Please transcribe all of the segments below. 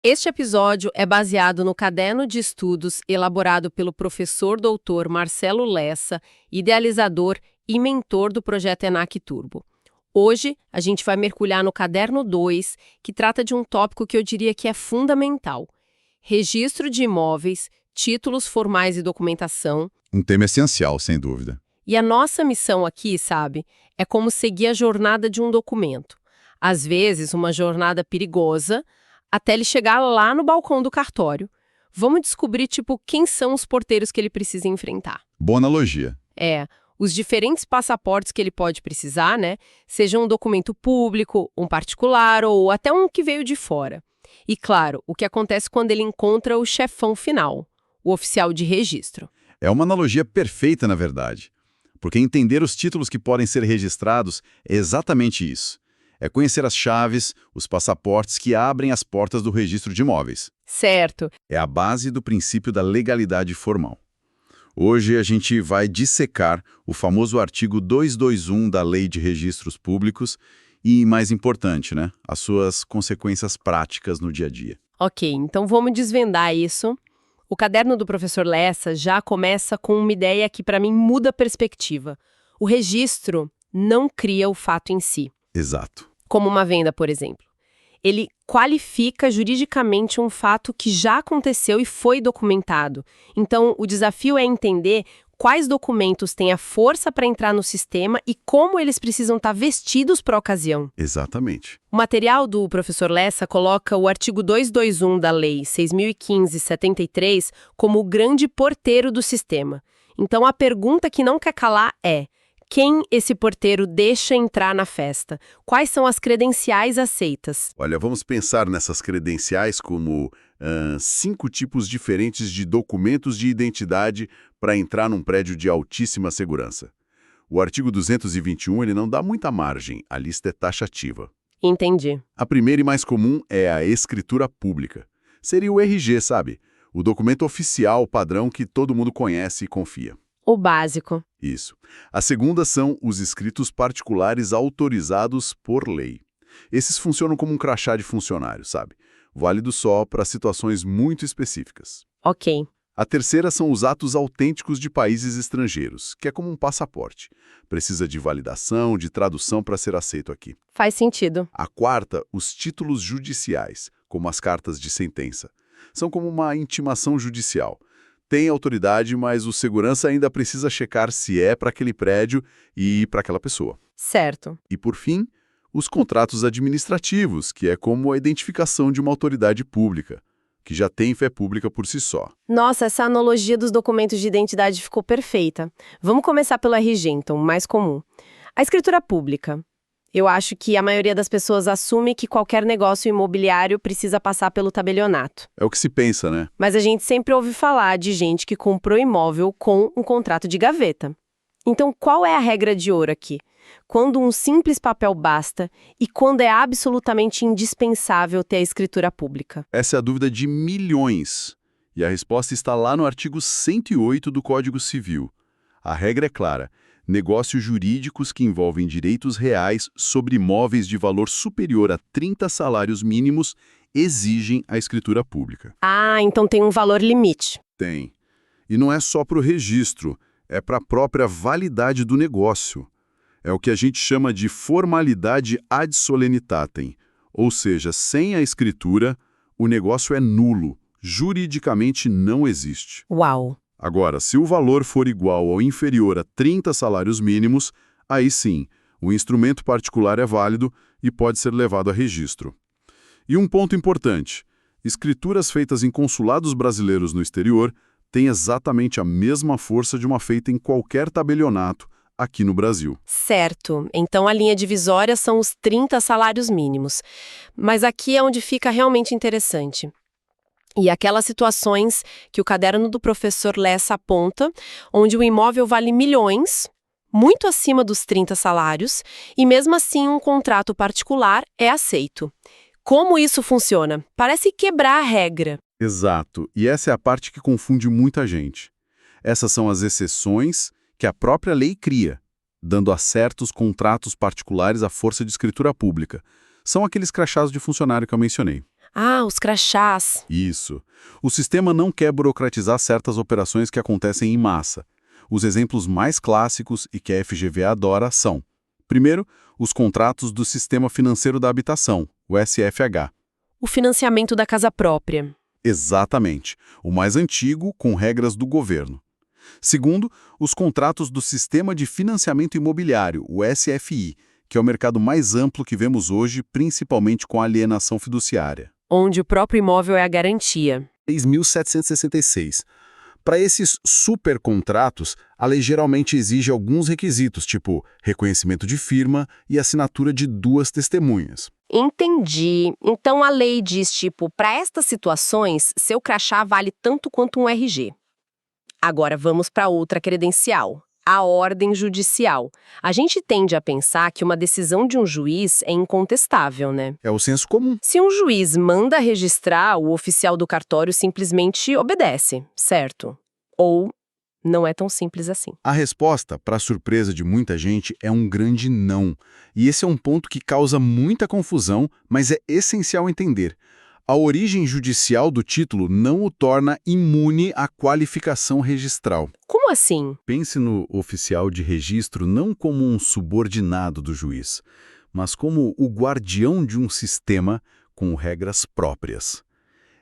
Este episódio é baseado no caderno de estudos elaborado pelo professor doutor Marcelo Lessa, idealizador e mentor do projeto ENAC Turbo. Hoje, a gente vai mergulhar no caderno 2, que trata de um tópico que eu diria que é fundamental: registro de imóveis, títulos formais e documentação. Um tema essencial, sem dúvida. E a nossa missão aqui, sabe, é como seguir a jornada de um documento. Às vezes, uma jornada perigosa, até ele chegar lá no balcão do cartório. Vamos descobrir, quem são os porteiros que ele precisa enfrentar. Boa analogia. Os diferentes passaportes que ele pode precisar, né? Seja um documento público, um particular ou até um que veio de fora. E, claro, o que acontece quando ele encontra o chefão final, o oficial de registro. É uma analogia perfeita, na verdade. Porque entender os títulos que podem ser registrados é exatamente isso. É conhecer as chaves, os passaportes que abrem as portas do registro de imóveis. Certo. É a base do princípio da legalidade formal. Hoje a gente vai dissecar o famoso artigo 221 da Lei de Registros Públicos e, mais importante, né, as suas consequências práticas no dia a dia. Ok, então vamos desvendar isso. O caderno do professor Lessa já começa com uma ideia que, para mim, muda a perspectiva. O registro não cria o fato em si. Exato. Como uma venda, por exemplo. Ele qualifica juridicamente um fato que já aconteceu e foi documentado. Então, o desafio é entender quais documentos têm a força para entrar no sistema e como eles precisam estar vestidos para a ocasião. Exatamente. O material do professor Lessa coloca o artigo 221 da Lei 6.015/73 como o grande porteiro do sistema. Então, a pergunta que não quer calar é: quem esse porteiro deixa entrar na festa? Quais são as credenciais aceitas? Olha, vamos pensar nessas credenciais como 5 tipos diferentes de documentos de identidade para entrar num prédio de altíssima segurança. O artigo 221 ele não dá muita margem, a lista é taxativa. Entendi. A primeira e mais comum é a escritura pública. Seria o RG, sabe? O documento oficial padrão que todo mundo conhece e confia. O básico. Isso. A segunda são os escritos particulares autorizados por lei. Esses funcionam como um crachá de funcionário, sabe? Válido só para situações muito específicas. Ok. A terceira são os atos autênticos de países estrangeiros, que é como um passaporte. Precisa de validação, de tradução para ser aceito aqui. Faz sentido. A quarta, os títulos judiciais, como as cartas de sentença. São como uma intimação judicial. Tem autoridade, mas o segurança ainda precisa checar se é para aquele prédio e para aquela pessoa. Certo. E, por fim, os contratos administrativos, que é como a identificação de uma autoridade pública, que já tem fé pública por si só. Nossa, essa analogia dos documentos de identidade ficou perfeita. Vamos começar pelo RG, então, mais comum. A escritura pública. Eu acho que a maioria das pessoas assume que qualquer negócio imobiliário precisa passar pelo tabelionato. É o que se pensa, né? Mas a gente sempre ouve falar de gente que comprou imóvel com um contrato de gaveta. Então, qual é a regra de ouro aqui? Quando um simples papel basta e quando é absolutamente indispensável ter a escritura pública? Essa é a dúvida de milhões. E a resposta está lá no artigo 108 do Código Civil. A regra é clara: negócios jurídicos que envolvem direitos reais sobre imóveis de valor superior a 30 salários mínimos exigem a escritura pública. Ah, então tem um valor limite. Tem. E não é só para o registro, é para a própria validade do negócio. É o que a gente chama de formalidade ad solenitatem, ou seja, sem a escritura, o negócio é nulo, juridicamente não existe. Uau! Agora, se o valor for igual ou inferior a 30 salários mínimos, aí sim, o instrumento particular é válido e pode ser levado a registro. E um ponto importante: escrituras feitas em consulados brasileiros no exterior têm exatamente a mesma força de uma feita em qualquer tabelionato aqui no Brasil. Certo. Então a linha divisória são os 30 salários mínimos. Mas aqui é onde fica realmente interessante. E aquelas situações que o caderno do professor Lessa aponta, onde o imóvel vale milhões, muito acima dos 30 salários, e mesmo assim um contrato particular é aceito. Como isso funciona? Parece quebrar a regra. Exato. E essa é a parte que confunde muita gente. Essas são as exceções que a própria lei cria, dando a certos contratos particulares a força de escritura pública. São aqueles crachás de funcionário que eu mencionei. Ah, os crachás. Isso. O sistema não quer burocratizar certas operações que acontecem em massa. Os exemplos mais clássicos e que a FGV adora são: primeiro, os contratos do Sistema Financeiro da Habitação, o SFH. O financiamento da casa própria. Exatamente. O mais antigo, com regras do governo. Segundo, os contratos do Sistema de Financiamento Imobiliário, o SFI, que é o mercado mais amplo que vemos hoje, principalmente com a alienação fiduciária. Onde o próprio imóvel é a garantia. 6.766. Para esses supercontratos, a lei geralmente exige alguns requisitos, tipo reconhecimento de firma e assinatura de 2 testemunhas. Entendi. Então a lei diz, tipo, para estas situações, seu crachá vale tanto quanto um RG. Agora vamos para outra credencial, a ordem judicial. A gente tende a pensar que uma decisão de um juiz é incontestável, né? É o senso comum. Se um juiz manda registrar, o oficial do cartório simplesmente obedece, certo? Ou não é tão simples assim. A resposta, para surpresa de muita gente, é um grande não. E esse é um ponto que causa muita confusão, mas é essencial entender. A origem judicial do título não o torna imune à qualificação registral. Como assim? Pense no oficial de registro não como um subordinado do juiz, mas como o guardião de um sistema com regras próprias.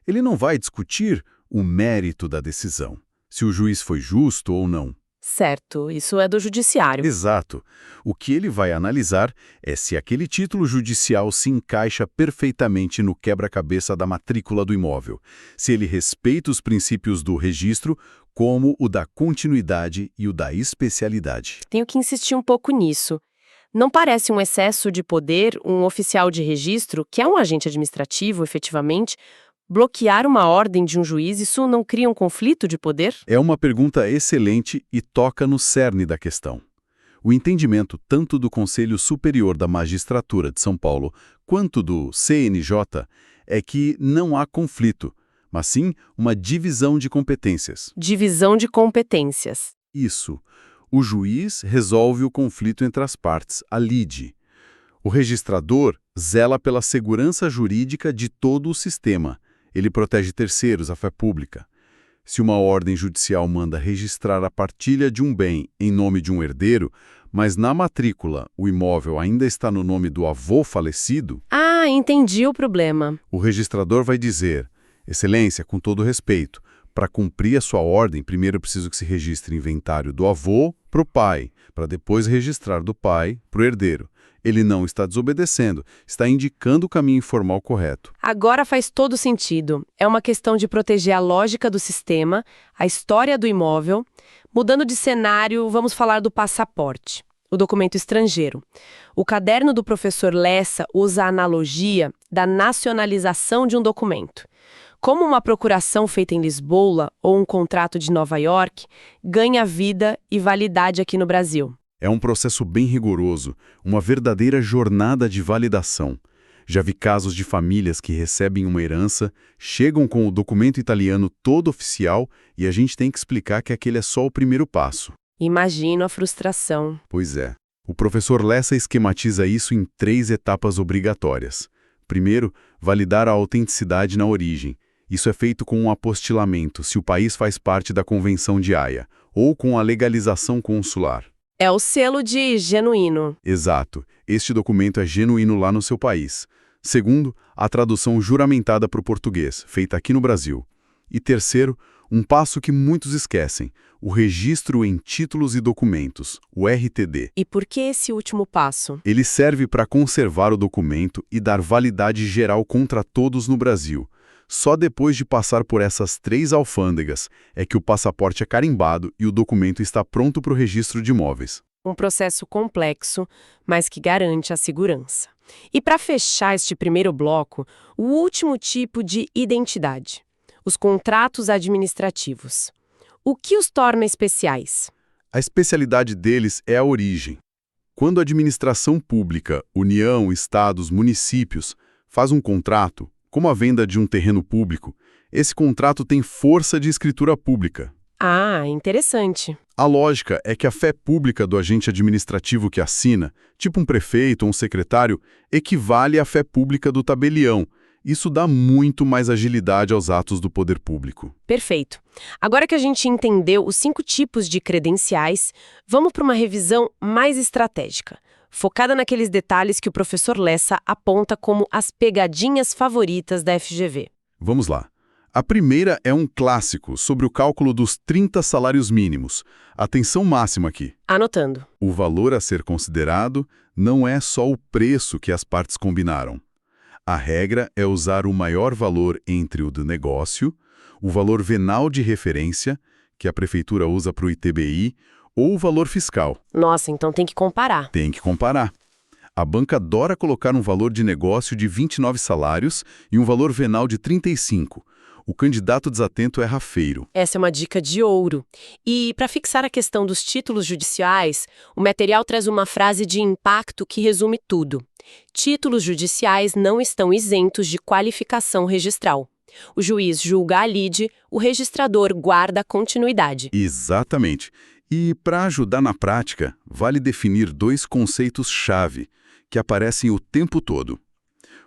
Ele não vai discutir o mérito da decisão, se o juiz foi justo ou não. Certo, isso é do judiciário. Exato. O que ele vai analisar é se aquele título judicial se encaixa perfeitamente no quebra-cabeça da matrícula do imóvel, se ele respeita os princípios do registro, como o da continuidade e o da especialidade. Tenho que insistir um pouco nisso. Não parece um excesso de poder um oficial de registro, que é um agente administrativo, efetivamente, bloquear uma ordem de um juiz? Isso não cria um conflito de poder? É uma pergunta excelente e toca no cerne da questão. O entendimento tanto do Conselho Superior da Magistratura de São Paulo quanto do CNJ é que não há conflito, mas sim uma divisão de competências. Divisão de competências. Isso. O juiz resolve o conflito entre as partes, a lide. O registrador zela pela segurança jurídica de todo o sistema. Ele protege terceiros, a fé pública. Se uma ordem judicial manda registrar a partilha de um bem em nome de um herdeiro, mas na matrícula o imóvel ainda está no nome do avô falecido, Ah, entendi o problema. o registrador vai dizer: Excelência, com todo respeito, para cumprir a sua ordem, primeiro eu preciso que se registre inventário do avô para o pai, para depois registrar do pai para o herdeiro. Ele não está desobedecendo, está indicando o caminho informal correto. Agora faz todo sentido. É uma questão de proteger a lógica do sistema, a história do imóvel. Mudando de cenário, vamos falar do passaporte, o documento estrangeiro. O caderno do professor Lessa usa a analogia da nacionalização de um documento. Como uma procuração feita em Lisboa ou um contrato de Nova York ganha vida e validade aqui no Brasil. É um processo bem rigoroso, uma verdadeira jornada de validação. Já vi casos de famílias que recebem uma herança, chegam com o documento italiano todo oficial e a gente tem que explicar que aquele é só o primeiro passo. Imagino a frustração. Pois é. O professor Lessa esquematiza isso em 3 etapas obrigatórias. Primeiro, validar a autenticidade na origem. Isso é feito com um apostilamento, se o país faz parte da Convenção de Haia, ou com a legalização consular. É o selo de genuíno. Exato. Este documento é genuíno lá no seu país. Segundo, a tradução juramentada para o português, feita aqui no Brasil. E terceiro, um passo que muitos esquecem, o registro em títulos e documentos, o RTD. E por que esse último passo? Ele serve para conservar o documento e dar validade geral contra todos no Brasil. Só depois de passar por essas 3 alfândegas é que o passaporte é carimbado e o documento está pronto para o registro de imóveis. Um processo complexo, mas que garante a segurança. E para fechar este primeiro bloco, o último tipo de identidade: os contratos administrativos. O que os torna especiais? A especialidade deles é a origem. Quando a administração pública, União, Estados, municípios, faz um contrato, como a venda de um terreno público, esse contrato tem força de escritura pública. Ah, interessante. A lógica é que a fé pública do agente administrativo que assina, tipo um prefeito ou um secretário, equivale à fé pública do tabelião. Isso dá muito mais agilidade aos atos do poder público. Perfeito. Agora que a gente entendeu os 5 tipos de credenciais, vamos para uma revisão mais estratégica, focada naqueles detalhes que o professor Lessa aponta como as pegadinhas favoritas da FGV. Vamos lá. A primeira é um clássico sobre o cálculo dos 30 salários mínimos. Atenção máxima aqui. Anotando. O valor a ser considerado não é só o preço que as partes combinaram. A regra é usar o maior valor entre o do negócio, o valor venal de referência, que a prefeitura usa para o ITBI, ou o valor fiscal. Nossa, então tem que comparar. Tem que comparar. A banca adora colocar um valor de negócio de 29 salários e um valor venal de 35. O candidato desatento é rafeiro. Essa é uma dica de ouro. E, para fixar a questão dos títulos judiciais, o material traz uma frase de impacto que resume tudo. Títulos judiciais não estão isentos de qualificação registral. O juiz julga a lide, o registrador guarda a continuidade. Exatamente. E, para ajudar na prática, vale definir 2 conceitos-chave que aparecem o tempo todo.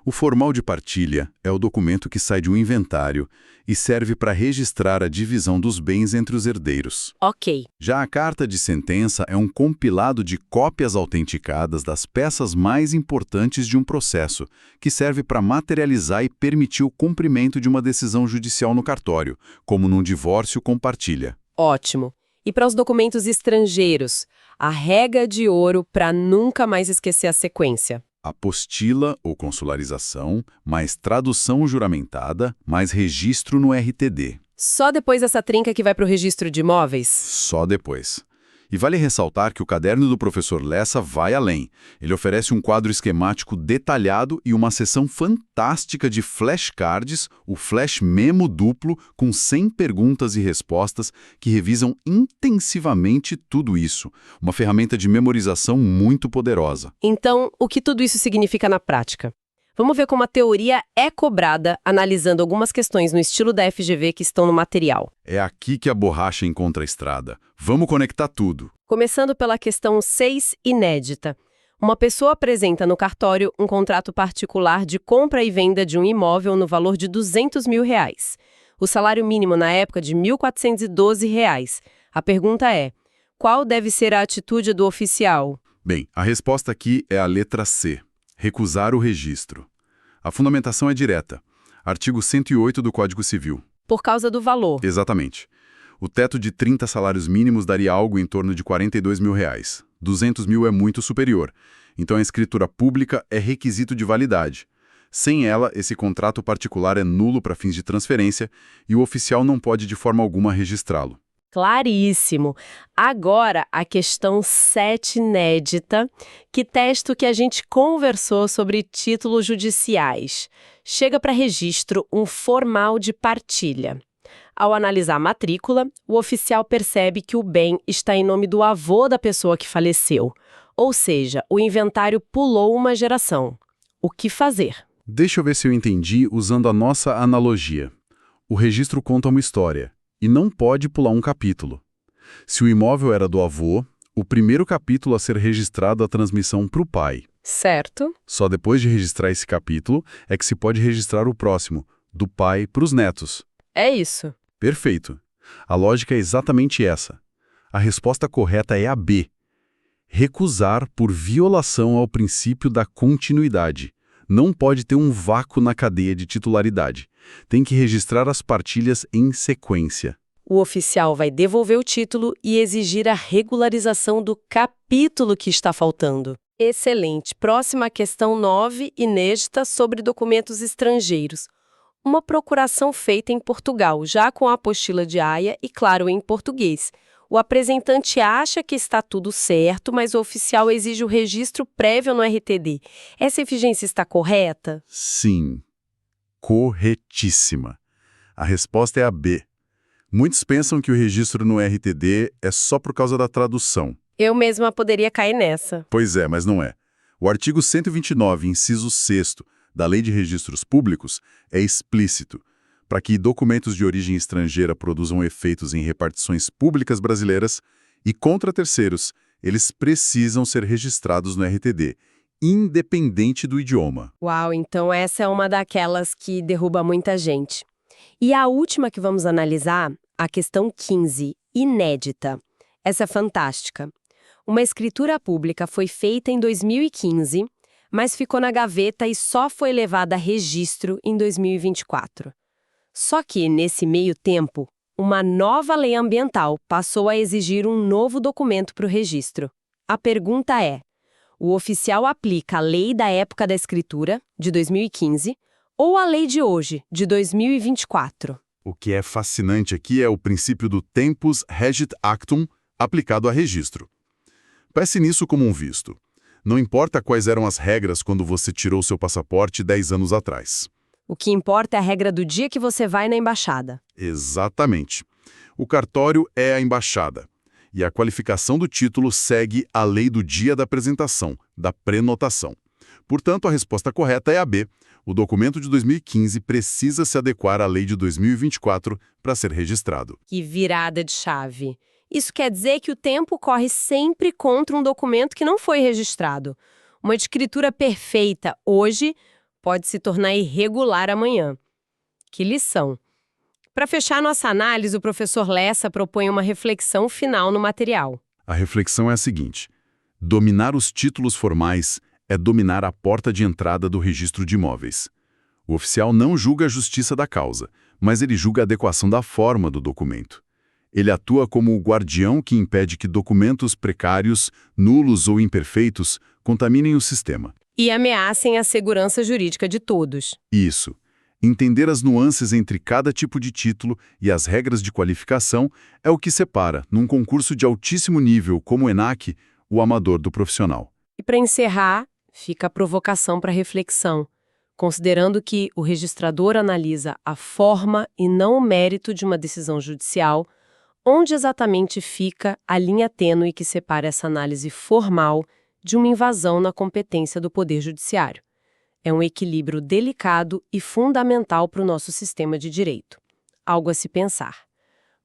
O formal de partilha é o documento que sai de um inventário e serve para registrar a divisão dos bens entre os herdeiros. Ok. Já a carta de sentença é um compilado de cópias autenticadas das peças mais importantes de um processo, que serve para materializar e permitir o cumprimento de uma decisão judicial no cartório, como num divórcio com partilha. Ótimo. E para os documentos estrangeiros, a regra de ouro para nunca mais esquecer a sequência. Apostila ou consularização, mais tradução juramentada, mais registro no RTD. Só depois dessa trinca que vai para o registro de imóveis? Só depois. E vale ressaltar que o caderno do professor Lessa vai além. Ele oferece um quadro esquemático detalhado e uma seção fantástica de flashcards, o Flash Memo duplo, com 100 perguntas e respostas que revisam intensivamente tudo isso. Uma ferramenta de memorização muito poderosa. Então, o que tudo isso significa na prática? Vamos ver como a teoria é cobrada, analisando algumas questões no estilo da FGV que estão no material. É aqui que a borracha encontra a estrada. Vamos conectar tudo. Começando pela questão 6, inédita. Uma pessoa apresenta no cartório um contrato particular de compra e venda de um imóvel no valor de R$200 mil. O salário mínimo na época de R$ 1.412. A pergunta é, qual deve ser a atitude do oficial? Bem, a resposta aqui é a letra C. Recusar o registro. A fundamentação é direta. Artigo 108 do Código Civil. Por causa do valor. Exatamente. O teto de 30 salários mínimos daria algo em torno de R$42 mil. 200 mil é muito superior. Então a escritura pública é requisito de validade. Sem ela, esse contrato particular é nulo para fins de transferência e o oficial não pode de forma alguma registrá-lo. Claríssimo. Agora, a questão 7 inédita, que testa o que a gente conversou sobre títulos judiciais. Chega para registro um formal de partilha. Ao analisar a matrícula, o oficial percebe que o bem está em nome do avô da pessoa que faleceu. Ou seja, o inventário pulou uma geração. O que fazer? Deixa eu ver se eu entendi usando a nossa analogia. O registro conta uma história. E não pode pular um capítulo. Se o imóvel era do avô, o primeiro capítulo a ser registrado é a transmissão para o pai. Certo. Só depois de registrar esse capítulo é que se pode registrar o próximo, do pai para os netos. É isso. Perfeito. A lógica é exatamente essa. A resposta correta é a B. Recusar por violação ao princípio da continuidade. Não pode ter um vácuo na cadeia de titularidade. Tem que registrar as partilhas em sequência. O oficial vai devolver o título e exigir a regularização do capítulo que está faltando. Excelente. Próxima questão 9, inédita, sobre documentos estrangeiros. Uma procuração feita em Portugal, já com a apostila de Haia e, claro, em português. O apresentante acha que está tudo certo, mas o oficial exige o registro prévio no RTD. Essa exigência está correta? Sim. Corretíssima. A resposta é a B. Muitos pensam que o registro no RTD é só por causa da tradução. Eu mesma poderia cair nessa. Pois é, mas não é. O artigo 129, inciso 6º, da Lei de Registros Públicos é explícito. Para que documentos de origem estrangeira produzam efeitos em repartições públicas brasileiras e contra terceiros, eles precisam ser registrados no RTD, independente do idioma. Uau, então essa é uma daquelas que derruba muita gente. E a última que vamos analisar, a questão 15, inédita. Essa é fantástica. Uma escritura pública foi feita em 2015, mas ficou na gaveta e só foi levada a registro em 2024. Só que, nesse meio tempo, uma nova lei ambiental passou a exigir um novo documento para o registro. A pergunta é: o oficial aplica a lei da época da escritura, de 2015, ou a lei de hoje, de 2024? O que é fascinante aqui é o princípio do tempus regit actum aplicado a registro. Pense nisso como um visto. Não importa quais eram as regras quando você tirou seu passaporte 10 anos atrás. O que importa é a regra do dia que você vai na embaixada. Exatamente. O cartório é a embaixada. E a qualificação do título segue a lei do dia da apresentação, da prenotação. Portanto, a resposta correta é a B. O documento de 2015 precisa se adequar à lei de 2024 para ser registrado. Que virada de chave! Isso quer dizer que o tempo corre sempre contra um documento que não foi registrado. Uma escritura perfeita hoje pode se tornar irregular amanhã. Que lição! Para fechar nossa análise, o professor Lessa propõe uma reflexão final no material. A reflexão é a seguinte: dominar os títulos formais é dominar a porta de entrada do registro de imóveis. O oficial não julga a justiça da causa, mas ele julga a adequação da forma do documento. Ele atua como o guardião que impede que documentos precários, nulos ou imperfeitos contaminem o sistema. E ameacem a segurança jurídica de todos. Isso. Entender as nuances entre cada tipo de título e as regras de qualificação é o que separa, num concurso de altíssimo nível como o ENAC, o amador do profissional. E para encerrar, fica a provocação para reflexão, considerando que o registrador analisa a forma e não o mérito de uma decisão judicial. Onde exatamente fica a linha tênue que separa essa análise formal de uma invasão na competência do Poder Judiciário? É um equilíbrio delicado e fundamental para o nosso sistema de direito. Algo a se pensar.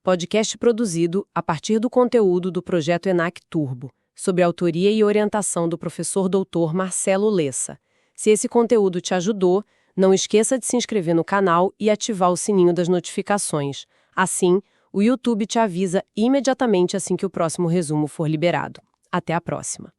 Podcast produzido a partir do conteúdo do projeto ENAC Turbo, sob a autoria e orientação do professor doutor Marcelo Lessa. Se esse conteúdo te ajudou, não esqueça de se inscrever no canal e ativar o sininho das notificações. Assim, o YouTube te avisa imediatamente assim que o próximo resumo for liberado. Até a próxima!